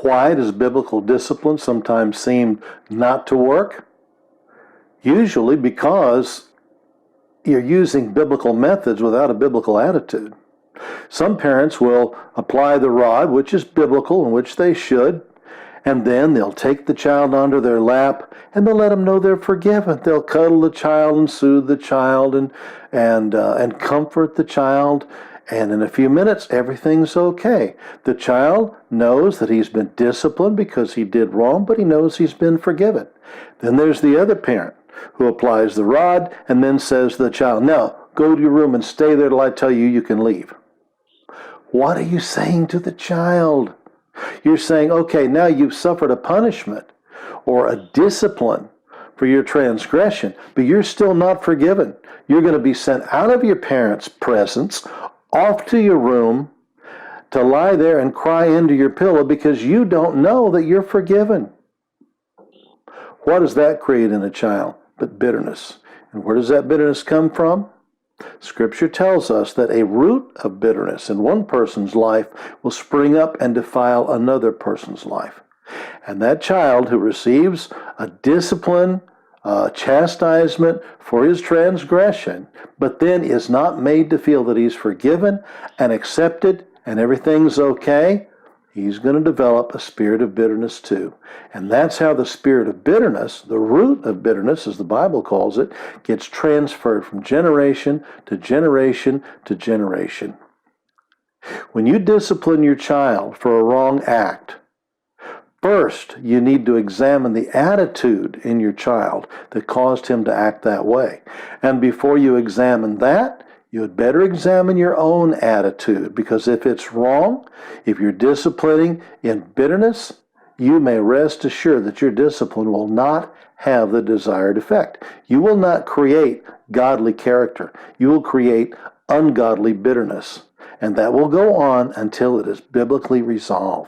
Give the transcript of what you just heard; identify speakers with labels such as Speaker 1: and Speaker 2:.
Speaker 1: Why does biblical discipline sometimes seem not to work? Usually because you're using biblical methods without a biblical attitude. Some parents will apply the rod, which is biblical and which they should, and then they'll take the child onto their lap and they'll let them know they're forgiven. They'll cuddle the child and soothe the child and comfort the child. And in a few minutes, everything's okay. The child knows that he's been disciplined because he did wrong, but he knows he's been forgiven. Then there's the other parent who applies the rod and then says to the child, "No, go to your room and stay there till I tell you you can leave." What are you saying to the child? You're saying, okay, now you've suffered a punishment or a discipline for your transgression, but you're still not forgiven. You're going to be sent out of your parents' presence, off to your room, to lie there and cry into your pillow because you don't know that you're forgiven. What does that create in a child but bitterness? And where does that bitterness come from? Scripture tells us that a root of bitterness in one person's life will spring up and defile another person's life. And that child who receives a discipline, chastisement for his transgression, but then is not made to feel that he's forgiven and accepted and everything's okay, he's going to develop a spirit of bitterness too. And that's how the spirit of bitterness, the root of bitterness, as the Bible calls it, gets transferred from generation to generation to generation. When you discipline your child for a wrong act, first you need to examine the attitude in your child that caused him to act that way. And before you examine that, you had better examine your own attitude, because if it's wrong, if you're disciplining in bitterness, you may rest assured that your discipline will not have the desired effect. You will not create godly character. You will create ungodly bitterness, and that will go on until it is biblically resolved.